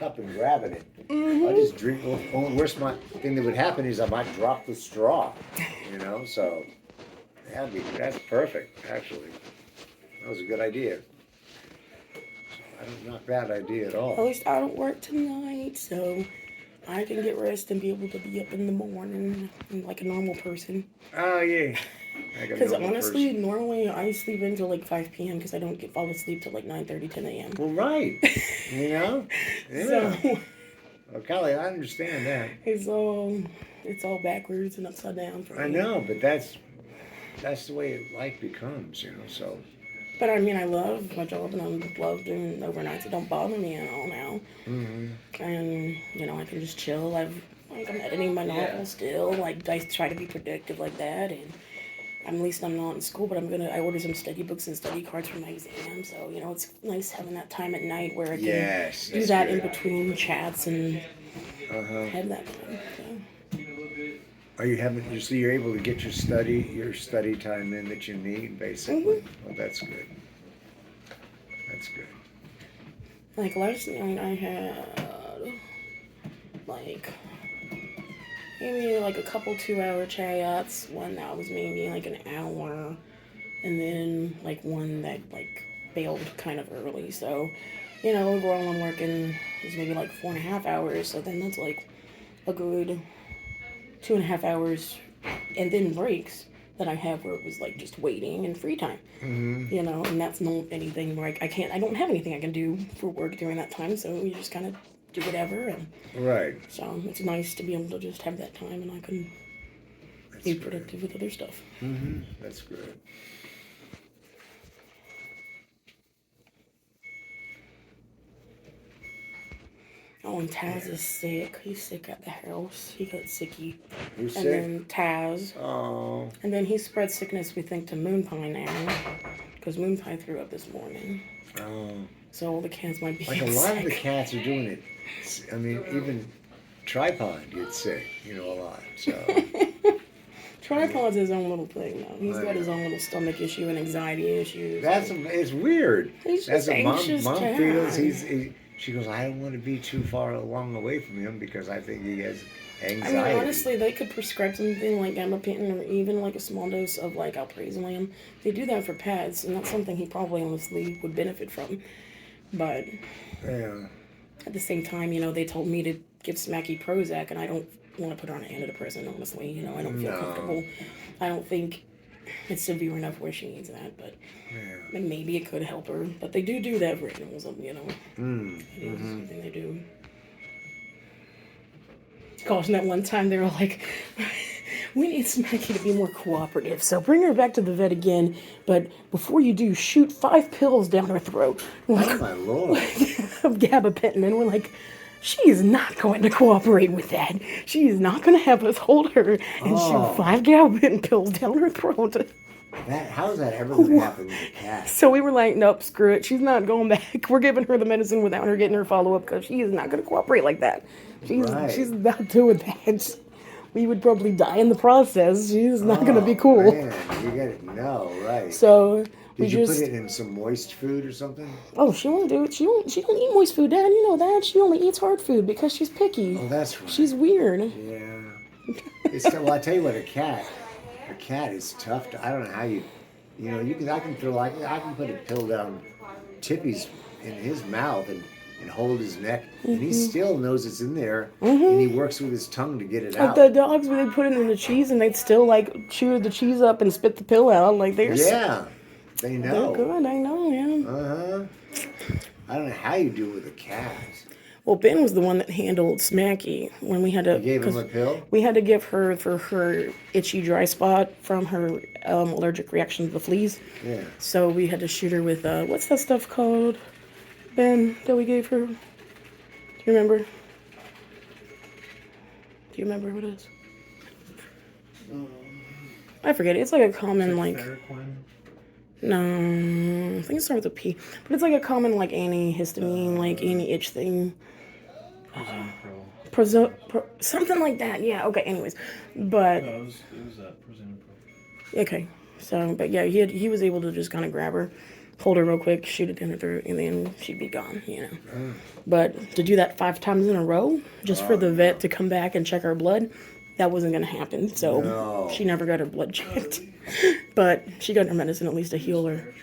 cup and grabbing it. I just drink. Well, worst thing that would happen is I might drop the straw. So that's perfect. Actually, that was a good idea. Not a bad idea at all. At least I don't work tonight, so I can get rest and be able to be up in the morning like a normal person. Oh, yeah. Because honestly, normally I sleep until like 5 p.m. because I don't fall asleep till like 9:30, 10 a.m. Well, right. Yeah. So, well, Kelly, I understand that. It's all backwards and upside down for me. I know, but that's the way life becomes, so. But I mean, I love my job and I love doing overnights. It don't bother me at all now. Mm-hmm. And, I can just chill. I'm editing my novel still. Like, I try to be productive like that. And at least I'm not in school, but I ordered some study books and study cards for my exam. So, it's nice having that time at night where I can do that in between chats and have that time. So. Are you so you're able to get your study time in that you need, basically? Mm-hmm. Well, that's good. That's good. Like last night I had maybe like a couple 2-hour chats, one that was maybe like an hour, and then like one that like bailed kind of early. So, overall I'm working is maybe like 4.5 hours, so then that's like a good 2.5 hours, and then breaks that I have where it was like just waiting and free time. Mm-hmm. And that's not anything where I don't have anything I can do for work during that time, so you just kind of do whatever. And right. So it's nice to be able to just have that time and I can be productive with other stuff. Mm-hmm. That's good. Oh, and Taz is sick. He's sick at the house. He got sicky. Who's sick? And then Taz. Oh. And then he spread sickness, we think, to Moonpie now. Because Moonpie threw up this morning. Oh. So all the cats might be sick. A lot of the cats are doing it. I mean, even Tripod gets sick, a lot. So. Tripod's his own little thing, though. He's got his own little stomach issue and anxiety issues. It's weird. He's just anxious. Mom feels she goes, I don't want to be too far along away from him because I think he has anxiety. I mean, honestly, they could prescribe something like gabapentin or even like a small dose of like alprazolam. They do that for pets, and that's something he probably honestly would benefit from. But at the same time, they told me to give Smacky Prozac, and I don't want to put her on an antidepressant, honestly. I don't feel comfortable. I don't think it's severe enough where she needs that, but maybe it could help her. But they do that for animals, It is something they do. Gosh, and that one time they were like, we need Smacky to be more cooperative, so bring her back to the vet again, but before you do, shoot 5 pills down her throat. Oh, my Lord. Of gabapentin, and we're like, she is not going to cooperate with that. She is not going to have us hold her and shoot 5 gabapentin pills down her throat. How is that ever going to happen with a cat? So we were like, nope, screw it. She's not going back. We're giving her the medicine without her getting her follow-up because she is not going to cooperate like that. She's not doing that. We would probably die in the process. She's not going to be cool. Man, you got it. No, right. So Did you put it in some moist food or something? Oh, she won't do it. She don't eat moist food, Dad. You know that. She only eats hard food because she's picky. Oh, that's right. She's weird. Yeah. Well, I tell you what, a cat is tough. I don't know how I can put a pill down Tippy's in his mouth and hold his neck, and he still knows it's in there, and he works with his tongue to get it out. Like the dogs, when they put it in the cheese, and they'd still chew the cheese up and spit the pill out, they're they know. They're good, I know, I don't know how you do it with a cat. Well, Ben was the one that handled Smacky when we had to. You gave him a pill? We had to give her for her itchy dry spot from her allergic reaction to the fleas. Yeah. So we had to shoot her with what's that stuff called, Ben, that we gave her? Do you remember? Do you remember what it is? I forget. It's like a common No, I think it starts with a P. But it's like a common antihistamine, anti-itch thing. Something like that. Yeah. Okay. Anyways, but no, it was Proseniprol. Okay. So, but yeah, he was able to just kind of grab her hold her real quick, shoot it in her throat, and then she'd be gone, But to do that 5 times in a row, just for the vet to come back and check her blood, that wasn't going to happen. So she never got her blood checked. But she got her medicine at least to heal her.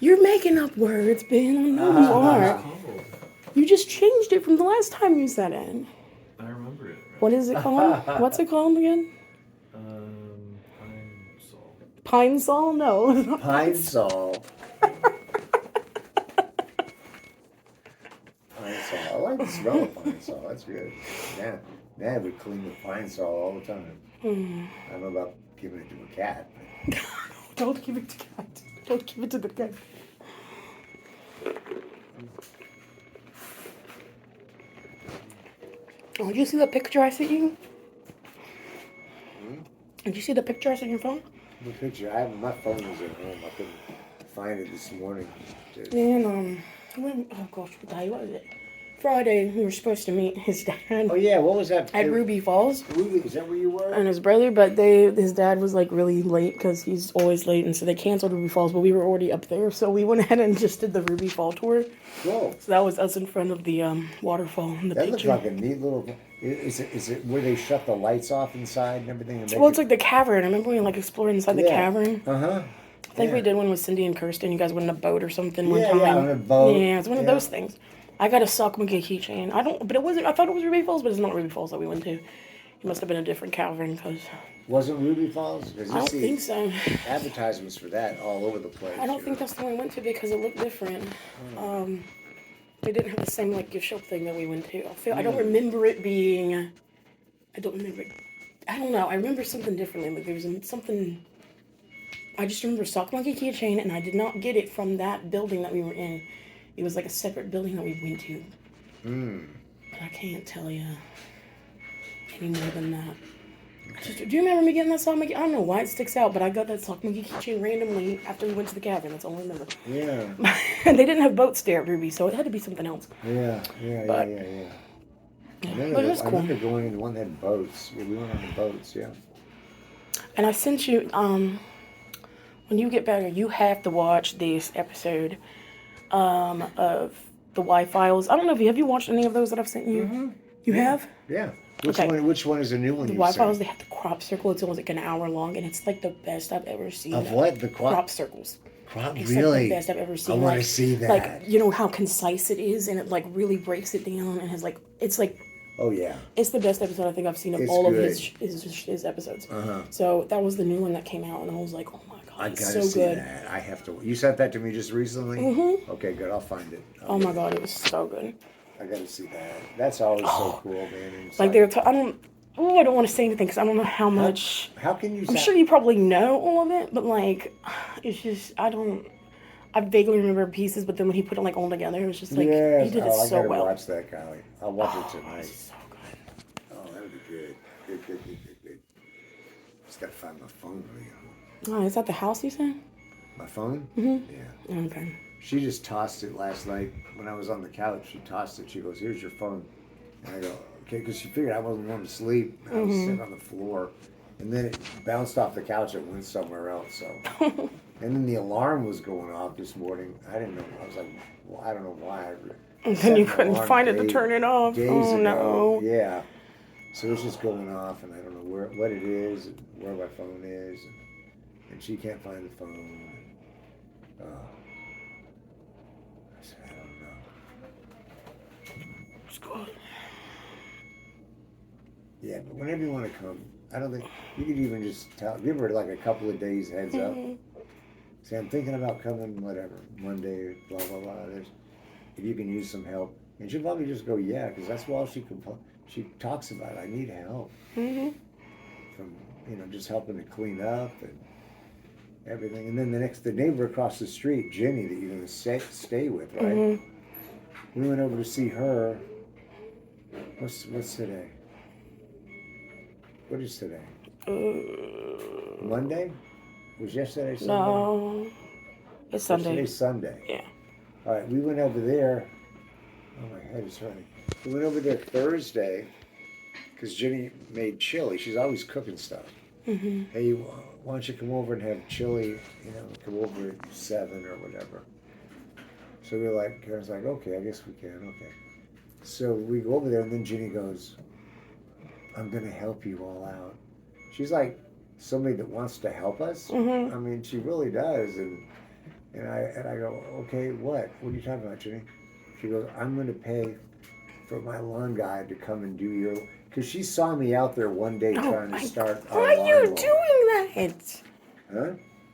You're making up words, Ben. No, you are. You just changed it from the last time you said it. I remember it. What is it called? What's it called again? Pine Sol. Pine Sol? No. Pine Sol. Pine Sol. I like the smell of Pine Sol. That's good. Yeah. Dad would clean with Pine Sol all the time. I don't know about giving it to a cat. Don't give it to cat. Don't give it to the cat. Oh, did you see the picture I sent you? Did you see the picture I sent your phone? The picture, my phone was at home. I couldn't find it this morning. And, oh gosh, what day was it? Friday, we were supposed to meet his dad. Oh yeah, what was that? At Ruby Falls. Ruby, is that where you were? And his brother, but his dad was like really late because he's always late, and so they canceled Ruby Falls, but we were already up there, so we went ahead and just did the Ruby Fall tour. Cool. So that was us in front of the waterfall in the That picture. looks like a neat little. Is it where they shut the lights off inside and everything? And Well, it's like the cavern. I remember we like explored inside the cavern. Uh-huh. I think we did one with Cindy and Kirsten. You guys went on a boat or something one Yeah, time. yeah, on a boat. Yeah, it's one of those things. I got a sock monkey keychain. But it wasn't. I thought it was Ruby Falls, but it's not Ruby Falls that we went to. It must have been a different cavern because. Wasn't Ruby Falls? I don't think so. Advertisements for that all over the place. I don't think that's the one we went to because it looked different. They didn't have the same like gift shop thing that we went to. I don't remember it being. I don't remember it. I don't know. I remember something differently. Like there was something. I just remember sock monkey keychain, and I did not get it from that building that we were in. It was like a separate building that we went to. But I can't tell you any more than that. Do you remember me getting that sock monkey? I don't know why it sticks out, but I got that sock monkey keychain randomly after we went to the cavern. That's all I remember. Yeah. And they didn't have boats there at Ruby, so it had to be something else. Yeah. But I it was cool. I remember going into one that had boats. Yeah, we went on the boats, yeah. And I sent you, when you get back, you have to watch this episode of the Y-Files. I don't know if have you watched any of those that I've sent you? Mm-hmm. You have? Yeah. Which one is the new one? The Y-Files, they have the crop circle. It's almost like an hour long, and it's like the best I've ever seen. Of what? The crop circles. It's really? Like the best I've ever seen. I want to see that. Like, you know how concise it is, and it like really breaks it down, and has like, it's like, oh yeah, it's the best episode I think I've seen of all of his episodes. So that was the new one that came out, and I was like, oh my god, I gotta so see good. that. I have to. You sent that to me just recently. Mm-hmm. Okay, good. I'll find it. Oh my god, it was so good. I gotta see that. That's always so cool, man. Like they're, I don't want to say anything because I don't know how much. How can you? I'm sure you probably know all of it, but like, it's just I vaguely remember pieces, but then when he put it like all together, it was just like he did it so I gotta well. watch that, Kylie. I'll watch it tonight. So good. Oh, that'll be good. Good. Just gotta find my phone. Oh, is that the house you said? My phone? Mm-hmm. Yeah. Okay. She just tossed it last night when I was on the couch. She tossed it. She goes, "Here's your phone." And I go, "Okay," because she figured I wasn't going to sleep. I was sitting on the floor, and then it bounced off the couch and went somewhere else. So. And then the alarm was going off this morning. I didn't know. I was like, well, I don't know why. And then you couldn't find it to turn it off. Oh, no. Yeah. So it's just going off, and I don't know what it is, and where my phone is, and she can't find the phone. I said, I don't know. It's good. Yeah, but whenever you want to come, I don't think you could even just give her like a couple of days heads up. Say, I'm thinking about coming, whatever, Monday, blah, blah, blah. If you can use some help. And she'll probably just go, yeah, because that's all she talks about. I need help. Mm-hmm. From, just helping to clean up and everything. And then the neighbor across the street, Jenny, that you're going to stay with, right? Mm-hmm. We went over to see her. What's today? What is today? Monday? Was yesterday Sunday? No. It's Sunday. Today's Sunday. Yeah. All right, we went over there. Oh, my head is hurting. We went over there Thursday because Jenny made chili. She's always cooking stuff. Hey, why don't you come over and have chili? Come over at 7 or whatever. So we're like, Karen's like, okay, I guess we can. Okay. So we go over there, and then Ginny goes, I'm going to help you all out. She's like somebody that wants to help us. Mm-hmm. I mean, she really does. And I go, okay, what? What are you talking about, Ginny? She goes, I'm going to pay for my lawn guy to come and do your. Because she saw me out there one day Oh trying to my! start Why our are you lawnmower. doing that? Huh?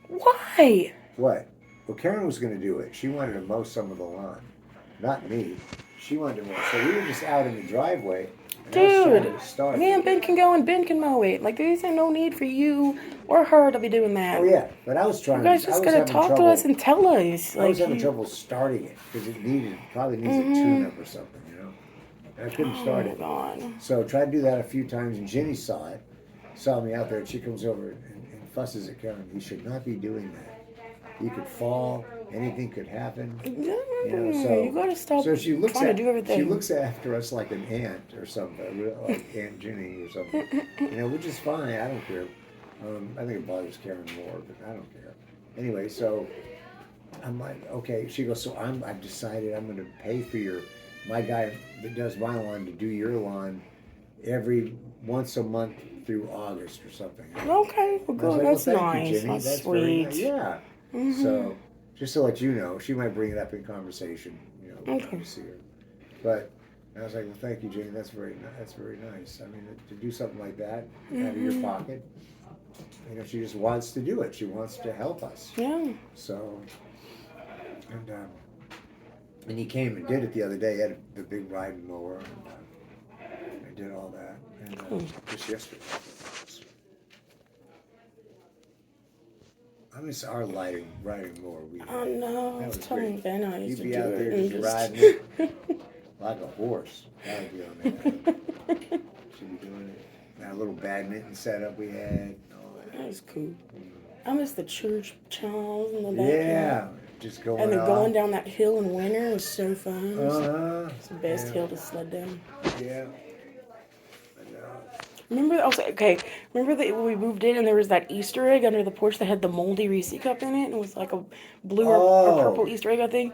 Why? What? Well, Karen was going to do it. She wanted to mow some of the lawn, not me. She wanted to mow. So we were just out in the driveway. And I was trying Dude, to start. me and Ben can go and Ben can mow it. Like, there isn't no need for you or her to be doing that. Oh yeah, but I was trying. You guys I just was gotta having talk trouble. to us and tell us. I was Like, having trouble starting it because it probably needs a tune-up or something, And I couldn't start oh it. God. So I tried to do that a few times, and Jenny saw me out there, and she comes over and fusses at Karen. You should not be doing that. You could fall. Anything could happen. You gotta stop So she looks trying to do everything. She looks after us like an ant or something, like Aunt Jenny or something. Which is fine. I don't care. I think it bothers Karen more, but I don't care. Anyway, so I'm like, okay. She goes, so I've decided I'm going to pay for my guy that does my lawn to do your lawn every once a month through August or something. Okay, well, good. Like, that's thank nice. you, Jenny. That's Very sweet. nice. Yeah. So, just to let you know, she might bring it up in conversation. Okay. To see her. But I was like, well, thank you, Jenny. That's very nice. I mean, to do something like that out of your pocket. She just wants to do it. She wants to help us. Yeah. So, and he came and did it the other day. He had the big riding mower, and I did all that. And just yesterday. I miss our riding mower. Oh no, I was telling Ben I used You'd to be do out it there and just just riding it like a horse. That would be on there. Should be doing it. That little badminton setup we had. And all that. That was cool. I miss the church chimes in the back. Yeah, just going and then off. going down that hill in winter was so fun. It's the best Yeah. hill to sled down. Yeah. Remember, remember that we moved in and there was that Easter egg under the porch that had the moldy Reese cup in it, and it was like a blue or purple Easter egg, I think.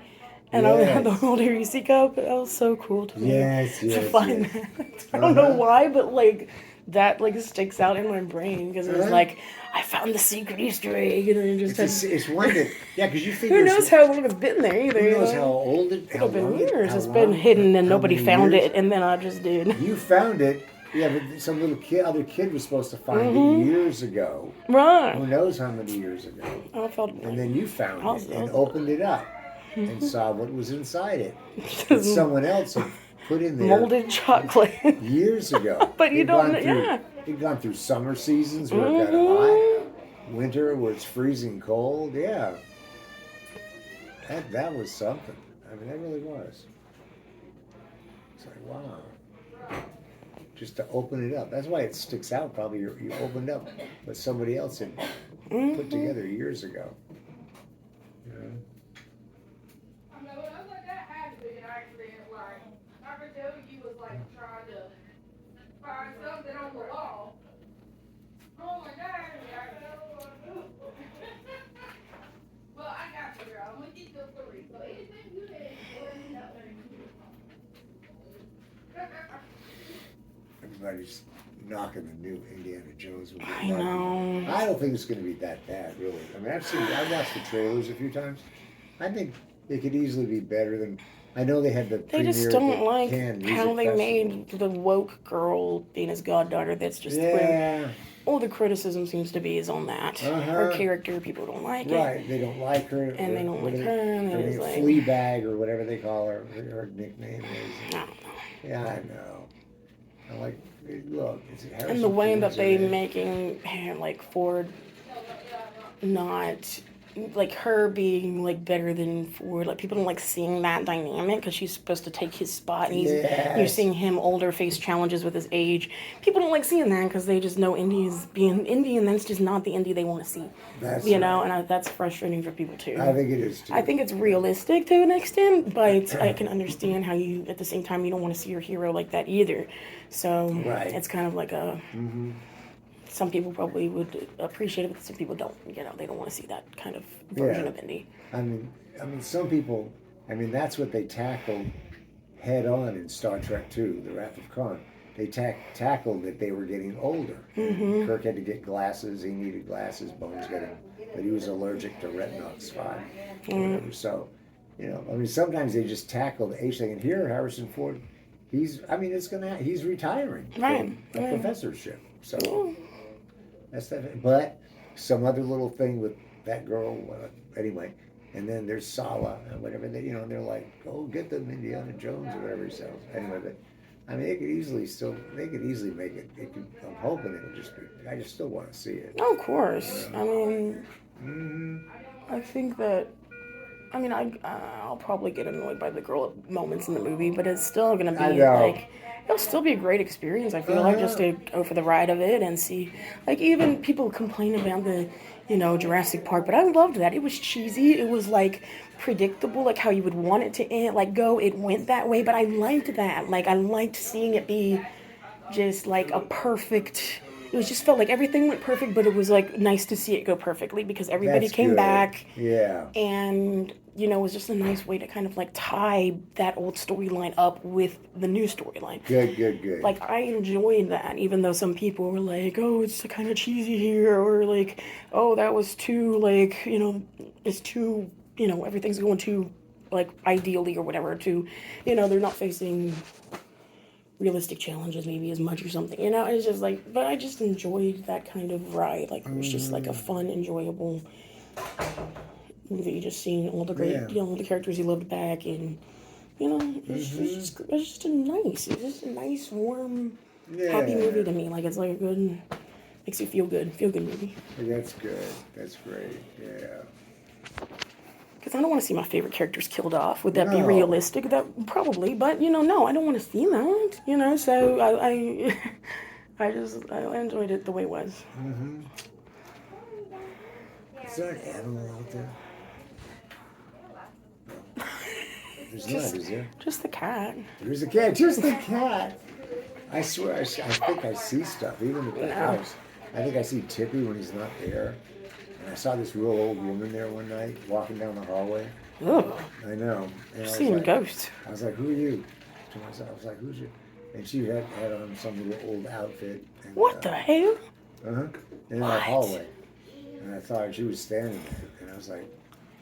And I had the moldy Reese cup. That was so cool to me to find that. I don't know why, but like that like sticks out in my brain because it was like I found the secret Easter egg, and then it just it's one that because you figure who knows how long it's been there either. Who knows how old it? It's been years. It's been hidden and nobody found it, and then I just did. You found it. Yeah, but some other kid was supposed to find it years ago. Right. Who knows how many years ago? And then you found it and opened it up and saw what was inside it. That someone else had put in there. Molded chocolate. Years ago. But you don't know. Yeah. It'd gone through summer seasons where it got hot, winter where it's freezing cold. Yeah. That was something. I mean, that really was. It's like, wow. Just to open it up. That's why it sticks out. Probably you opened up what somebody else had put together years ago. You know? I know, I was like, that had to be an accident. Like, I could tell you was like trying to find something on the wall. Oh my God. Well, I got you, girl. I'm gonna get till 3. So anything you had, let me know. Everybody's knocking the new Indiana Jones movie. I know. I don't think it's going to be that bad, really. I mean, I've watched the trailers a few times. I think they could easily be better than. I know they had the. They just don't like how they made the woke girl being his goddaughter. That's just where all the criticism seems to be is on that. Her character, people don't like it. Right, they don't like her. And they don't like her. And it's like Fleabag or whatever they call her. Her nickname is. I don't know. Yeah, I know. I like. Look, it's Harrison and the way that they Ford. making like Ford not like her being like better than Ford, like people don't like seeing that dynamic because she's supposed to take his spot, and you're seeing him older, face challenges with his age. People don't like seeing that because they just know Indy is being Indy, and that's just not the Indy they want to see. And that's frustrating for people too. I think it is too. I think it's realistic to an extent, but I can understand how you, at the same time, you don't want to see your hero like that either. So it's kind of like a some people probably would appreciate it, but some people don't. You know, they don't want to see that kind of version of Indy. I mean, some people. I mean, that's what they tackled head on in Star Trek II, The Wrath of Khan. They tackled that they were getting older. Mm-hmm. Kirk had to get glasses. He needed glasses. Bones got him, but he was allergic to retinox 5. Mm-hmm. So, you know, I mean, sometimes they just tackle the age thing. And here, Harrison Ford, he's retiring Right. from a professorship. So that's that. But some other little thing with that girl, anyway. And then there's Sala and whatever. You know, and they're like, "Oh, get them Indiana Jones or whatever he sells." Anyway, but I mean, they could easily make it. I'm hoping it'll just be. I just still want to see it. Of course. Yeah. I mean, Mm-hmm. I think that. I mean, I'll probably get annoyed by the girl at moments in the movie, but it's still gonna be like, it'll still be a great experience. I feel like just to go for the ride of it and see, like, even people complain about the, you know, Jurassic Park, but I loved that. It was cheesy. It was like predictable, like how you would want it to end, like go. It went that way, but I liked that. Like I liked seeing it be just like a perfect. It was just felt like everything went perfect, but it was like nice to see it go perfectly because everybody came back. Yeah. And, you know, it was just a nice way to kind of like tie that old storyline up with the new storyline. Good. Like, I enjoyed that, even though some people were like, oh, it's kind of cheesy here, or like, oh, that was too, like, you know, it's too, you know, everything's going too, like, ideally or whatever, too, you know, they're not facing realistic challenges maybe as much or something, you know. It's just like, but I just enjoyed that kind of ride. Like it was just like a fun, enjoyable movie. Just seeing all the great, you know, the characters you loved back, and you know, it's just a nice, warm, happy movie to me. Like it's like a good, makes you feel good movie. That's good. That's great. Yeah. Because I don't want to see my favorite characters killed off. Would that be realistic? That probably, but you know, no, I don't want to see that. You know, so I enjoyed it the way it was. Mm-hmm. Is there an animal out there? No. There's not, is there? Just the cat. There's a cat. Just the cat. I swear, I think I see stuff, even at the house. I think I see Tippy when he's not there. And I saw this real old woman there one night walking down the hallway. Oh. I know. And Seeing ghosts. I was like, "Who are you?" To myself, I was like, "Who's you?" And she had on some little old outfit. And, what the hell? In the hallway. And I thought she was standing there, and I was like,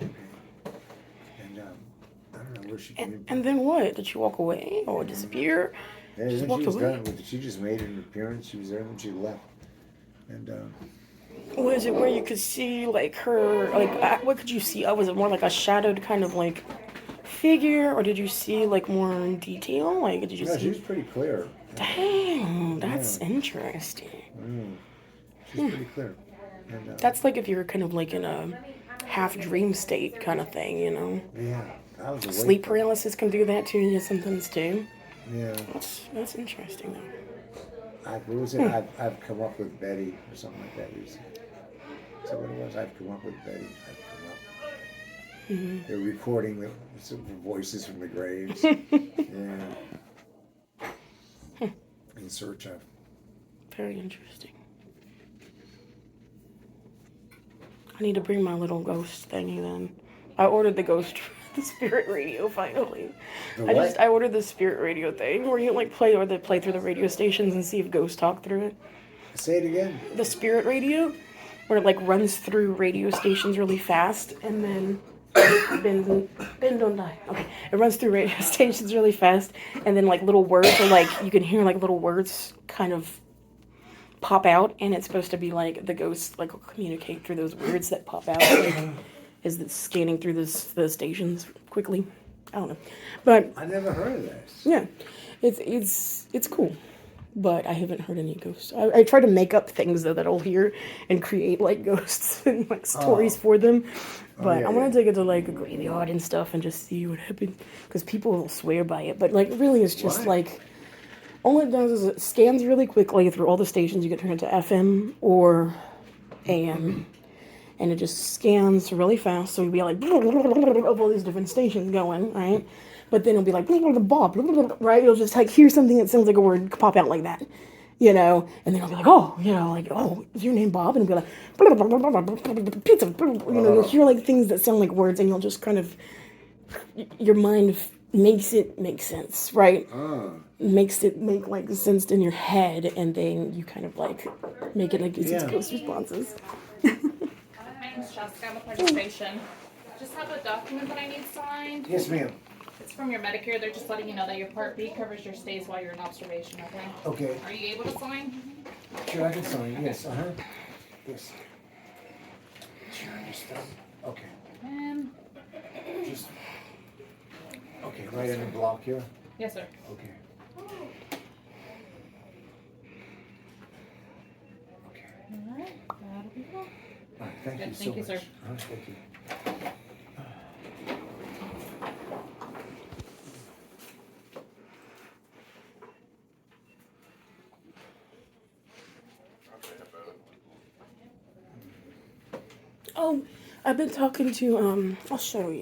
"Okay." And I don't know where she came from. And then what? Did she walk away or disappear? Yeah, then she was done with it. She just made an appearance. She was there when she left. And was it where you could see like her, like what could you see? Was it more like a shadowed kind of like figure, or did you see like more in detail? Like did you see? She was pretty clear. Dang, that's interesting. She's pretty clear. And, that's like if you're kind of like in a half dream state kind of thing, you know. Yeah, I was awake. Sleep paralysis can do that too, sometimes too. Yeah. That's interesting though. I've come up with Betty or something like that recently. Is that what it was? I've come up with Betty. They're recording the voices from the graves. Yeah. In search of. Very interesting. I need to bring my little ghost thingy then. I ordered the ghost, the spirit radio finally. I ordered the spirit radio thing where you like play through the radio stations and see if ghosts talk through it. Say it again. The spirit radio, where it like runs through radio stations really fast and then Ben don't die. Okay. It runs through radio stations really fast and then like little words are like you can hear like little words kind of pop out, and it's supposed to be like the ghosts like will communicate through those words that pop out like, as it's scanning through the stations quickly. I don't know, but I never heard of this. Yeah, it's cool, but I haven't heard any ghosts. I try to make up things though that I'll hear and create like ghosts and like stories for them. But I want to take it to like a graveyard and stuff and just see what happens because people will swear by it. But like really, it's just like. All it does is it scans really quickly through all the stations. You can turn it to FM or AM. And it just scans really fast. So you'll be like, of all these different stations going, right? But then it'll be like, Bob, right? You'll just like hear something that sounds like a word pop out like that. you know, and then I'll be like, oh, you know, like, oh, is your name Bob? And be like, blah, blah, blah, blah, blah, blah, blah, pizza, blah, blah, you know, you'll hear like things that sound like words, and you'll just kind of, your mind makes it make sense, right? Makes it make like sense in your head, and then you kind of like make it like these ghost responses. My name's Jessica. I'm a participation. Just have a document that I need signed. Yes, ma'am. It's from your Medicare. They're just letting you know that your Part B covers your stays while you're in observation, okay? Okay. Are you able to sign? Sure, I can sign. Yes, Yes. Sure, just okay. And Just okay. Right in the block here. yes, sir. Okay. Okay. All right, that'll be all. All right. Thank Good, you so thank you, much. sir. Thank you. Oh, I've been talking to I'll show you.